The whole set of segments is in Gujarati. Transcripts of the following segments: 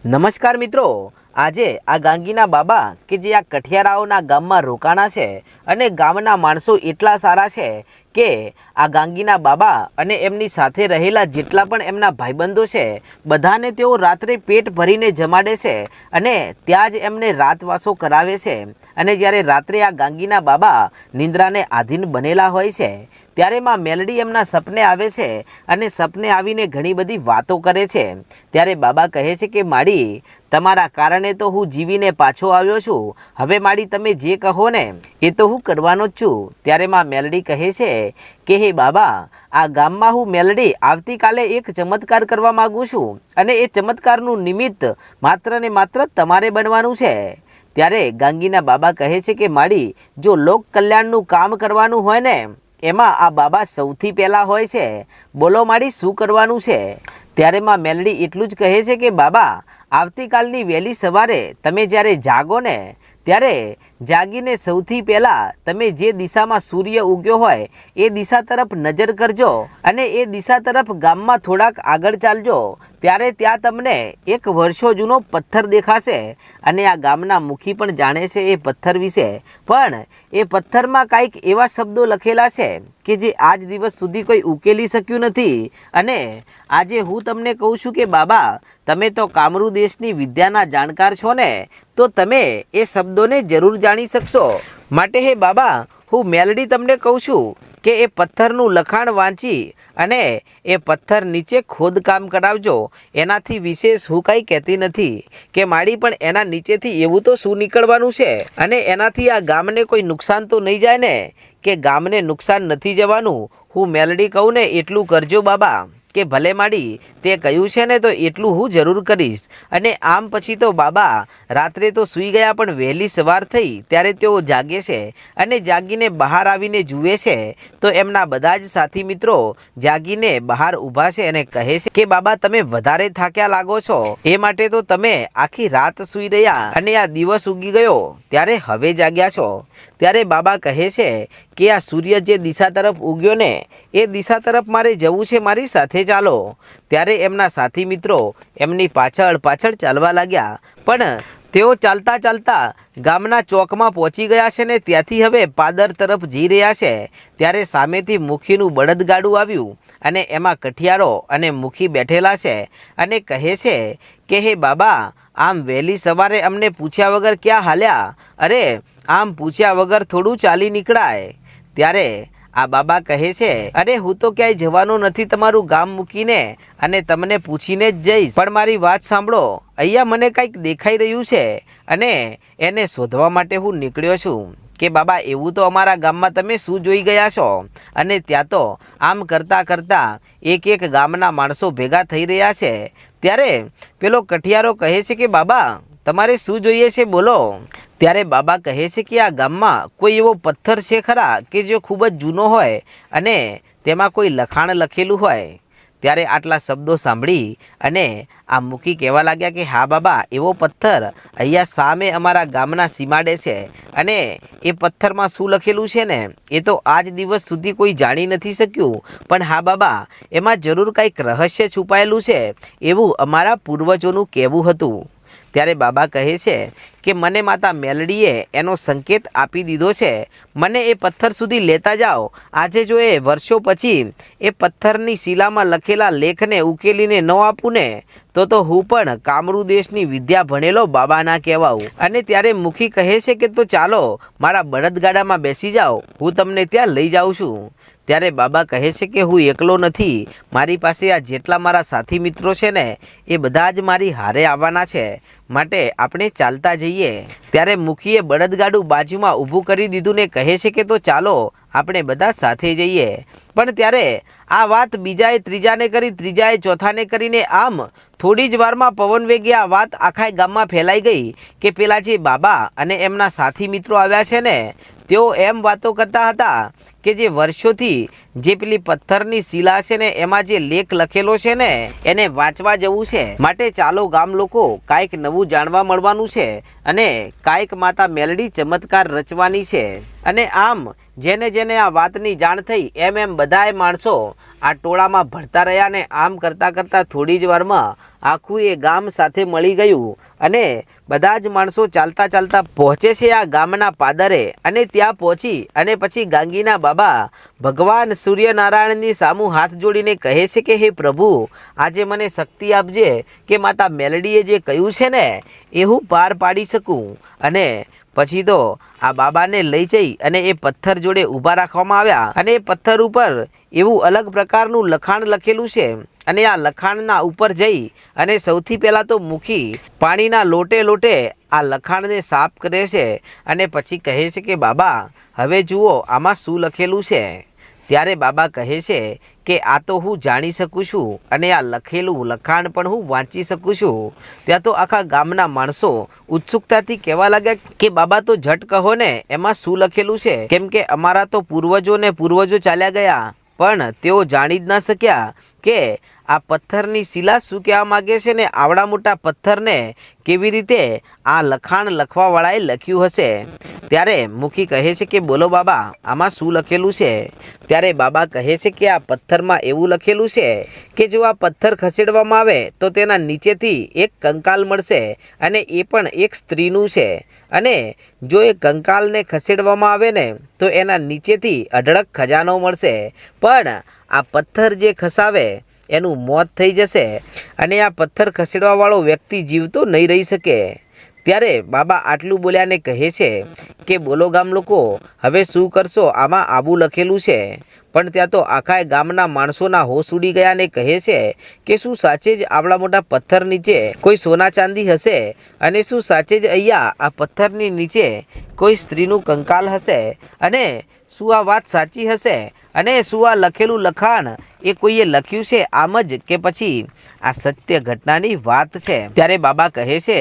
नमस्कार मित्रों, આજે આ ગાંગીના બાબા કે જે આ કઠિયારાઓના ગામમાં રોકાણા છે અને ગામના માણસો એટલા સારા છે કે આ ગાંગીના બાબા અને એમની સાથે રહેલા જેટલા પણ એમના ભાઈબંધો છે બધાને તેઓ રાત્રે પેટ ભરીને જમાડે છે અને ત્યાં જ એમને રાતવાસો કરાવે છે। અને જ્યારે રાત્રે આ ગાંગીના બાબા નિંદ્રાને આધીન બનેલા હોય છે ત્યારે માં મેલડી એમના સપને આવે છે અને સપને આવીને ઘણી બધી વાતો કરે છે। ત્યારે બાબા કહે છે કે માડી, તમારા કારણે તો હું જીવીને પાછો આવ્યો છું, હવે માડી તમે જે કહો ને એ તો હું કરવાનો જ છું। ત્યારે માં મેલડી કહે છે કે હે બાબા, આ ગામમાં હું મેલડી આવતીકાલે એક ચમત્કાર કરવા માગું છું અને એ ચમત્કારનું નિમિત્ત માત્ર ને માત્ર તમારે બનવાનું છે। ત્યારે ગાંગીના બાબા કહે છે કે માડી, જો લોક કલ્યાણનું કામ કરવાનું હોય ને એમાં આ બાબા સૌથી પહેલાં હોય છે, બોલો માડી શું કરવાનું છે? ત્યારે માં મેલડી એટલું જ કહે છે કે બાબા, આવતીકાલની વહેલી સવારે તમે જ્યારે જાગો ને ત્યારે જાગીને સૌથી પહેલાં તમે જે દિશામાં સૂર્ય ઉગ્યો હોય એ દિશા તરફ નજર કરજો અને એ દિશા તરફ ગામમાં થોડાક આગળ ચાલજો, ત્યારે ત્યાં તમને એક વર્ષો જૂનો પથ્થર દેખાશે અને આ ગામના મુખી પણ જાણે છે એ પથ્થર વિશે, પણ એ પથ્થરમાં કાંઈક એવા શબ્દો લખેલા છે કે જે આજ દિવસ સુધી કોઈ ઉકેલી શક્યું નથી। અને આજે હું તમને કહું છું કે બાબા, તમે તો કામરૂ દેશની વિદ્યાના જાણકાર છો ને, તો તમે એ શબ્દોને જરૂર જાણી શકશો। માટે હે બાબા, હું મેલડી તમને કહું છું કે એ પથ્થરનું લખાણ વાંચી અને એ પથ્થર નીચે ખોદકામ કરાવજો, એનાથી વિશેષ હું કાંઈ કહેતી નથી કે માડી, પણ એના નીચેથી એવું તો શું નીકળવાનું છે અને એનાથી આ ગામને કોઈ નુકસાન તો નહીં જાય ને? કે ગામને નુકસાન નથી જવાનું, હું મેલડી કહું ને એટલું કરજો બાબા। કે ભલે માડી, તે કહ્યું છે ને તો એટલું હું જરૂર કરીશ। અને આમ પછી તો બાબા રાત્રે તો સૂઈ ગયા, પણ વહેલી સવાર થઈ ત્યારે તેઓ જાગે છે અને જાગીને બહાર આવીને જુએ છે તો એમના બધા જ સાથી મિત્રો જાગીને બહાર ઊભા છે અને કહે છે કે બાબા, તમે વધારે થાક્યા લાગો છો, એ માટે તો તમે આખી રાત સૂઈ રહ્યા અને આ દિવસ ઉગી ગયો ત્યારે હવે જાગ્યા છો। ત્યારે બાબા કહે છે કે આ સૂર્ય જે દિશા તરફ ઉગ્યો ને એ દિશા તરફ મારે જવું છે, મારી સાથે ચાલો। ત્યારે એમના સાથી મિત્રો એમની પાછળ પાછળ ચાલવા લાગ્યા, પણ તેઓ ચાલતા ચાલતા ગામના ચોકમાં પહોંચી ગયા છે ને ત્યાંથી હવે પાદર તરફ જઈ રહ્યા છે। ત્યારે સામેથી મુખીનું બળદગાડું આવ્યું અને એમાં કઠિયારો અને મુખી બેઠેલા છે અને કહે છે કે હે બાબા, આમ વહેલી સવારે અમને પૂછ્યા વગર ક્યાં હાલ્યા? અરે આમ પૂછ્યા વગર થોડું ચાલી નીકળાય। ત્યારે આ બાબા કહે છે, અરે હું તો ક્યાંય જવાનો નથી તમારું ગામ મૂકીને, અને તમને પૂછીને જ જઈશ, પણ મારી વાત સાંભળો, અહીંયા મને કંઈક દેખાઈ રહ્યું છે અને એને શોધવા માટે હું નીકળ્યો છું। કે બાબા, એવું તો અમારા ગામમાં તમે શું જોઈ ગયા છો? અને ત્યાં તો આમ કરતાં કરતાં એક એક ગામના માણસો ભેગા થઈ રહ્યા છે। ત્યારે પેલો કઠિયારો કહે છે કે બાબા, તમારે શું જોઈએ છે બોલો? ત્યારે બાબા કહે છે કે આ ગામમાં કોઈ એવો પથ્થર છે ખરા કે જે ખૂબ જ જૂનો હોય અને તેમાં કોઈ લખાણ લખેલું હોય? ત્યારે આટલા શબ્દો સાંભળી અને આ મુખી કહેવા લાગ્યા કે હા બાબા, એવો પથ્થર અહીંયા સામે અમારા ગામના સીમાડે છે અને એ પથ્થરમાં શું લખેલું છે ને એ તો આજ દિવસ સુધી કોઈ જાણી નથી શક્યું, પણ હા બાબા, એમાં જરૂર કંઈક રહસ્ય છુપાયેલું છે એવું અમારા પૂર્વજોનું કહેવું હતું। ત્યારે બાબા કહે છે કે મને માતા મેલડીએ એનો સંકેત આપી દીધો છે, મને એ પથ્થર સુધી લેતા જાઓ। આજે જો એ વર્ષો પછી એ પથ્થરની શિલામાં લખેલા લેખને ઉકેલીને ન આપું ને તો હું પણ કામરૂ દેશની વિદ્યા ભણેલો બાબા ના કહેવાઉં। અને ત્યારે મુખી કહે છે કે તો ચાલો મારા બળદગાડામાં બેસી જાઓ, હું તમને ત્યાં લઈ જાઉં છું। ત્યારે બાબા કહે છે કે હું એકલો નથી, મારી પાસે આ જેટલા મારા સાથી મિત્રો છે ને એ બધા જ મારી હારે આવવાના છે, માટે આપણે ચાલતા જઈએ। ત્યારે મુખીએ બળદગાડું બાજુમાં ઊભું કરી દીધું ને કહે છે કે તો ચાલો આપણે બધા સાથે જઈએ। પણ ત્યારે આ વાત બીજાએ ત્રીજાને કરી, ત્રીજાએ ચોથાને કરીને આમ થોડી જ વારમાં પવન વેગે આ વાત આખા ગામમાં ફેલાઈ ગઈ કે પેલા જે બાબા અને એમના સાથી મિત્રો આવ્યા છે ને તેઓ એમ વાતો કરતા હતા કે જે વર્ષોથી જે પેલી પથ્થરની શિલા છે ને એમાં જે લેખ લખેલો છે ને એને વાંચવા જવું છે, માટે ચાલો ગામ લોકો કાંઈક નવું જાણવા મળવાનું છે અને કાંઈક માતા મેલડી ચમત્કાર રચવાની છે। અને આમ જેને જેને આ વાતની જાણ થઈ એમ બધાય માણસો આ ટોળામાં ભળતા રહ્યા ને આમ કરતાં કરતાં થોડી જ વારમાં આખું એ ગામ સાથે મળી ગયું અને બધા જ માણસો ચાલતા ચાલતા પહોંચે છે આ ગામના પાદરે અને ત્યાં પહોંચી અને પછી ગાંગીના બાબા ભગવાન સૂર્યનારાયણની સામું હાથ જોડીને કહે છે કે હે પ્રભુ, આજે મને શક્તિ આપજે કે માતા મેલડીએ જે કહ્યું છે ને એ હું પાર પાડી શકું। અને પછી તો આ બાબાને લઈ જઈ અને એ પથ્થર જોડે ઊભા રાખવામાં આવ્યા અને એ પથ્થર ઉપર એવું અલગ પ્રકારનું લખાણ લખેલું છે અને આ લખાણના ઉપર જઈ અને સૌથી પહેલાં તો મુખી પાણીના લોટે લોટે આ લખાણને સાફ કરે છે અને પછી કહે છે કે બાબા હવે જુઓ આમાં શું લખેલું છે। ત્યારે બાબા કહે છે કે આ તો હું જાણી શકું છું અને આ લખેલું લખાણ પણ હું વાંચી શકું છું। ત્યાં તો આખા ગામના માણસો ઉત્સુકતાથી કહેવા લાગ્યા કે બાબા તો ઝટ કહો ને એમાં શું લખેલું છે, કેમ કે અમારા તો પૂર્વજો ચાલ્યા ગયા પણ તેઓ જાણી જ ના શક્યા કે આ પથ્થરની શિલા શું કહેવા માગે છે ને આવડા મોટા પથ્થરને કેવી રીતે આ લખાણ લખવાવાળાએ લખ્યું હશે। ત્યારે મુખી કહે છે કે બોલો બાબા આમાં શું લખેલું છે? ત્યારે બાબા કહે છે કે આ પથ્થરમાં એવું લખેલું છે કે જો આ પથ્થર ખસેડવામાં આવે તો તેના નીચેથી એક કંકાલ મળશે અને એ પણ એક સ્ત્રીનું છે અને જો એ કંકાલને ખસેડવામાં આવે ને તો એના નીચેથી અઢળક ખજાનો મળશે, પણ આ પથ્થર જે ખસાવે એનું મોત થઈ જશે અને આ પથ્થર ખસેડવાવાળો વ્યક્તિ જીવતો નહીં રહી શકે। ત્યારે બાબા આટલું બોલ્યા ને કહે છે કે બોલો ગામ લોકો હવે શું કરશો, આમાં આવું લખેલું છે। પણ ત્યાં તો આખા ગામના માણસોના હોશ ઉડી ગયા ને કહે છે કે શું સાચે જ આવડા મોટા પથ્થર નીચે કોઈ સોના ચાંદી હશે અને શું સાચે જ અહીંયા આ પથ્થરની નીચે કોઈ સ્ત્રીનું કંકાલ હશે અને શું આ વાત સાચી હશે અને શું આ લખેલું લખાણ એ કોઈએ લખ્યું છે આમ જ કે પછી આ સત્ય ઘટનાની વાત છે? ત્યારે બાબા કહે છે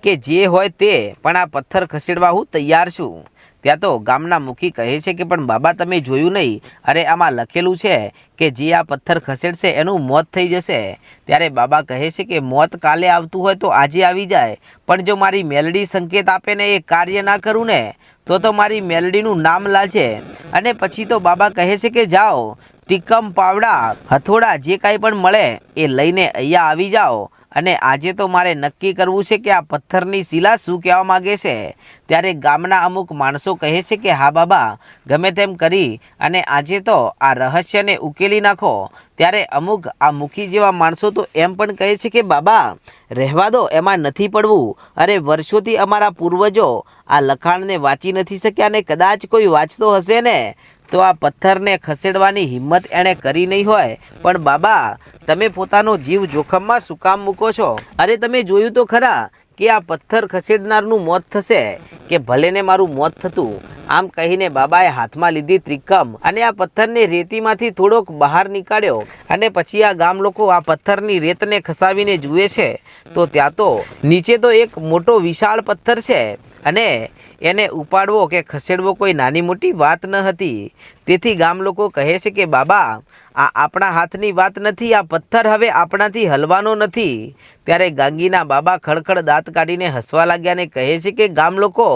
કે જે હોય તે પણ આ પથ્થર ખસેડવા હું તૈયાર છું। ત્યાં તો ગામના મુખી કહે છે કે પણ બાબા તમે જોયું નહીં, અરે આમાં લખેલું છે કે જે આ પથ્થર ખસેડશે એનું મોત થઈ જશે। ત્યારે બાબા કહે છે કે મોત કાલે આવતું હોય તો આજે આવી જાય, પણ જો મારી મેલડી સંકેત આપે ને એ કાર્ય ના કરું ને તો મારી મેલડીનું નામ લાજે। અને પછી તો બાબા કહે છે કે જાઓ ટીકમ પાવડા હથોડા જે કાંઈ પણ મળે એ લઈને અહીંયા આવી જાઓ અને આજે તો મારે નક્કી કરવું છે કે આ પથ્થરની શિલા શું કહેવા માગે છે। ત્યારે ગામના અમુક માણસો કહે છે કે હા બાબા ગમે તેમ કરી અને આજે તો આ રહસ્યને ઉકેલી નાખો। ત્યારે અમુક આ મુખી જેવા માણસો તો એમ પણ કહે છે કે બાબા રહેવા દો, એમાં નથી પડવું, અરે વર્ષોથી અમારા પૂર્વજો આ લખાણને વાંચી નથી શક્યા ને કદાચ કોઈ વાંચતો હશે ને તો આ પથ્થરને ખસેડવાની હિંમત એણે કરી નહીં હોય, પણ બાબા તમે પોતાનો જીવ જોખમમાં શું કામ મૂકો છો? અરે તમે જોયું તો ખરા કે આ પથ્થર ખસેડનારનું મોત થશે કે ભલે ને મારું મોત થતું। આમ કહીને બાબાએ હાથમાં લીધી ત્રિકમ અને આ પથ્થરને રેતીમાંથી થોડોક બહાર નીકાળ્યો અને પછી આ ગામ લોકો આ પથ્થરની રેતને ખસાવીને જુએ છે તો ત્યાં તો નીચે તો એક મોટો વિશાળ પથ્થર છે અને એને ઉપાડવો કે ખસેડવો કોઈ નાની મોટી વાત ન હતી। તેથી ગામ લોકો કહે છે કે બાબા આ આપણા હાથની વાત નથી, આ પથ્થર હવે આપણાથી હલવાનો નથી। ત્યારે ગાંગીના બાબા ખડખડ દાંત કાઢીને હસવા લાગ્યા ને કહે છે કે ગામ લોકો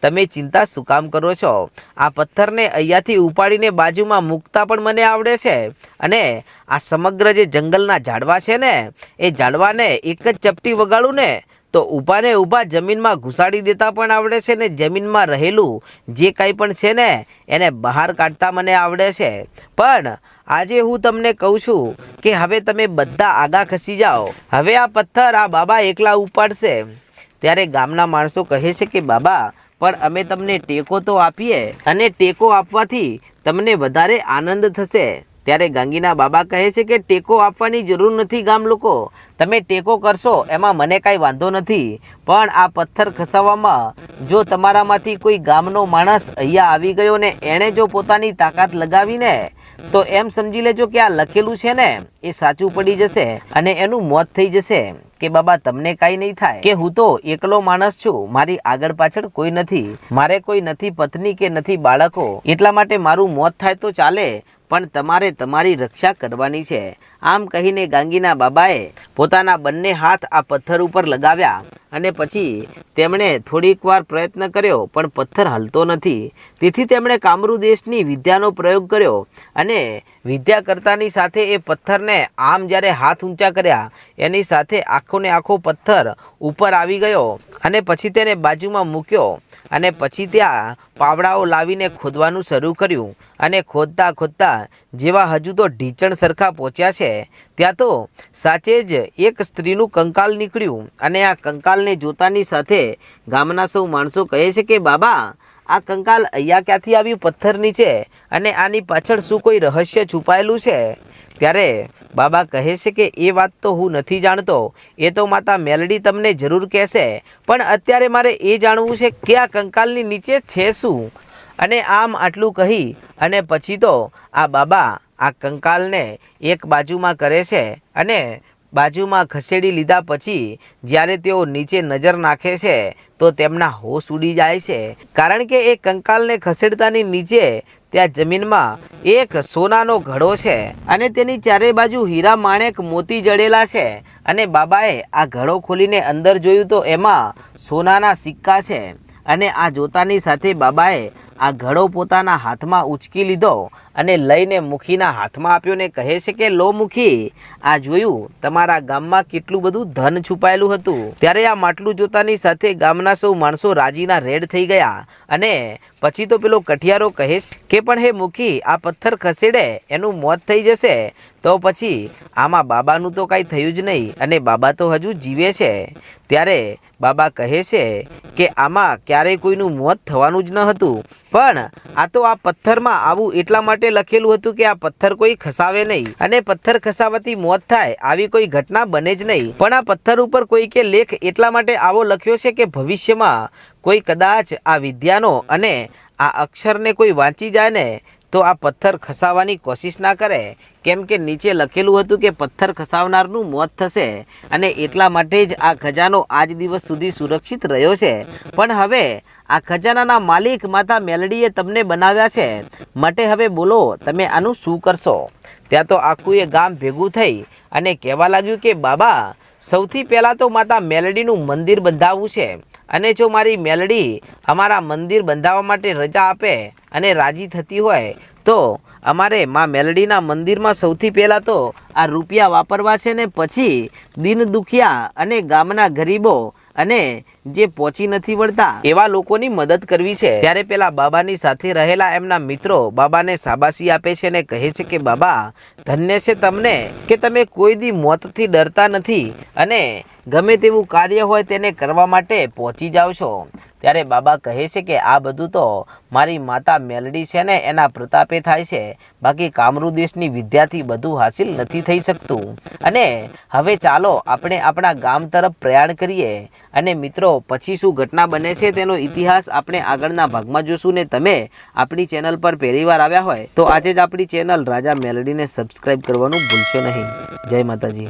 તમે ચિંતા શું કામ કરો છો? આ પથ્થરને અહીંયાથી ઉપાડીને બાજુમાં મૂકતા પણ મને આવડે છે અને આ સમગ્ર જે જંગલના ઝાડવા છે ને એ ઝાડવાને એક જ ચપટી વગાડું ને તો ઊભા ને ઊભા જમીનમાં ઘુસાડી દેતા પણ આવડે છે ને જમીનમાં રહેલું જે કાંઈ પણ છે ને એને બહાર કાઢતા મને આવડે છે। પણ આજે હું તમને કહું છું કે હવે તમે બધા આગા ખસી જાઓ, હવે આ પથ્થર આ બાબા એકલા ઉપાડશે। ત્યારે ગામના માણસો કહે છે કે બાબા પણ અમે તમને ટેકો તો આપીએ અને ટેકો આપવાથી તમને વધારે આનંદ થશે। ત્યારે ગાંગીના બાબા કહે છે કે ટેકો આપવાની જરૂર નથી ગામ લોકો, તમે ટેકો કરશો એમાં મને કાંઈ વાંધો નથી, પણ આ પથ્થર ખસાવવામાં જો તમારામાંથી કોઈ ગામનો માણસ અહીંયા આવી ગયો ને એણે જો પોતાની તાકાત લગાવીને તો એમ સમજી લેજો કે આ લખેલું છે ને એ સાચું પડી જશે અને એનું મોત થઈ જશે। કે બાબા તમને કાંઈ નહીં થાય, કે હું તો એકલો માણસ છું, મારી આગળ પાછળ કોઈ નથી, મારે કોઈ નથી પત્ની કે નથી બાળકો, એટલા માટે મારું મોત થાય તો ચાલે, પણ તમારે તમારી રક્ષા કરવાની છે. આમ કહીને ગાંગીના બાબાએ પોતાના બંને હાથ આ પથ્થર ઉપર લગાવ્યા અને પછી તેમણે થોડીક વાર પ્રયત્ન કર્યો પણ પથ્થર હલતો નથી. તેથી તેમણે કામરૂ દેશની વિદ્યાનો પ્રયોગ કર્યો અને વિદ્યા કરતાની સાથે એ પથ્થરને આમ જ્યારે હાથ ઊંચા કર્યા એની સાથે આખો ને આખો પથ્થર ઉપર આવી ગયો અને પછી તેને બાજુમાં મૂક્યો અને પછી ત્યાં પાવડાઓ લાવીને ખોદવાનું શરૂ કર્યું અને ખોદતા ખોદતા જેવા હજુ તો ઢીચણ સરખા પહોંચ્યા છે ત્યાં તો સાચે જ એક સ્ત્રીનું કંકાલ નીકળ્યું અને આ કંકાલને જોતાની સાથે ગામના સૌ માણસો કહે છે કે બાબા, આ કંકાલ અહીંયા ક્યાંથી આવ્યું પથ્થર નીચે, અને આની પાછળ શું કોઈ રહસ્ય છુપાયેલું છે? ત્યારે બાબા કહે છે કે એ વાત તો હું નથી જાણતો, એ તો માતા મેલડી તમને જરૂર કહેશે, પણ અત્યારે મારે એ જાણવું છે કે આ કંકાલની નીચે છે શું? અને આમ આટલું કહી અને પછી તો આ બાબા આ કંકાલને એક બાજુમાં કરે છે અને બાજુમાં ખસેડી લીધા પછી જ્યારે તેઓ નીચે નજર નાખે છે તો તેમના હોશ ઉડી જાય છે, કારણ કે એ કંકાલને ખસેડતાની નીચે ત્યાં જમીનમાં એક સોનાનો ઘડો છે અને તેની ચારે બાજુ હીરા માણેક મોતી જડેલા છે. અને બાબાએ આ ઘડો ખોલીને અંદર જોયું તો એમાં સોનાના સિક્કા છે અને આ જોતાની સાથે બાબાએ આ ઘડો પોતાના હાથમાં ઉચકી લીધો અને લઈને મુખીના હાથમાં આપ્યો ને કહે છે કે લો મુખી, આ જોયું તમારા ગામમાં કેટલું બધું ધન છુપાયેલું હતું. ત્યારે આ માટલું જોતાની સાથે ગામના સૌ માણસો રાજીના રેડ થઈ ગયા અને પછી તો પેલો કઠિયારો કહે કે પણ હે મુખી, આ પથ્થર ખસેડે એનું મોત થઈ જશે તો પછી આમાં બાબાનું તો કાંઈ થયું જ નહીં અને બાબા તો હજુ જીવે છે. ત્યારે બાબા કહે છે કે આમાં ક્યારેય કોઈનું મોત થવાનું જ ન હતું, પણ આ તો આ પથ્થરમાં આવું એટલા માટે લખેલું હતું કે આ પથ્થર કોઈ ખસાવે નહીં અને પથ્થર ખસાવાથી મોત થાય આવી કોઈ ઘટના બને જ નહીં. પણ આ પથ્થર ઉપર કોઈ કે લેખ એટલા માટે આવો લખ્યો છે કે ભવિષ્યમાં કોઈ કદાચ આ વિદ્યાનો અને આ અક્ષરને કોઈ વાંચી જાય ને તો આ પથ્થર ખસાવવાની કોશિશ ના કરે, કેમ કે નીચે લખેલું હતું કે પથ્થર ખસાવનારનું મોત થશે અને એટલા માટે જ આ ખજાનો આજ દિવસ સુધી સુરક્ષિત રહ્યો છે. પણ હવે આ ખજાનાના માલિક માતા મેલડીએ તમને બનાવ્યા છે, માટે હવે બોલો તમે આનું શું કરશો? ત્યાં તો આખું એ ગામ ભેગું થઈ અને કહેવા લાગ્યું કે બાબા, સૌથી પહેલાં તો માતા મેલડીનું મંદિર બંધાવવું છે અને જો મારી મેલડી અમારા મંદિર બંધાવવા માટે રજા આપે અને રાજી થતી હોય તો અમારે માં મેલડીના મંદિરમાં સૌથી પહેલાં તો આ રૂપિયા વાપરવા છે ને પછી દીન દુખિયા અને ગામના ગરીબો અને જે પહોંચી નથી વળતા એવા લોકોની મદદ કરવી છે. ત્યારે પેલા બાબાની સાથે રહેલા એમના મિત્રો બાબાને શાબાશી આપે છે ને કહે છે કે બાબા, ધન્ય છે તમને કે તમે કોઈ દી મોતથી ડરતા નથી અને ગમે તેવું કાર્ય હોય તેને કરવા માટે પહોંચી જાઓ છો. ત્યારે બાબા કહે છે કે આ બધું તો મારી માતા મેલડી છે ને એના પ્રતાપે થાય છે, બાકી કામરૂ દેશની વિદ્યાથી બધું હાસિલ નથી થઈ શકતું. અને હવે ચાલો આપણે આપણા ગામ તરફ પ્રયાણ કરીએ અને મિત્રો પછી શું ઘટના બને છે તેનો ઇતિહાસ આપણે આગળના ભાગમાં જોશું. ને તમે આપણી ચેનલ પર પહેલીવાર આવ્યા હોય તો આજે જ આપણી ચેનલ રાજા મેલડીને સબસ્ક્રાઈબ કરવાનું ભૂલશો નહીં. જય માતાજી.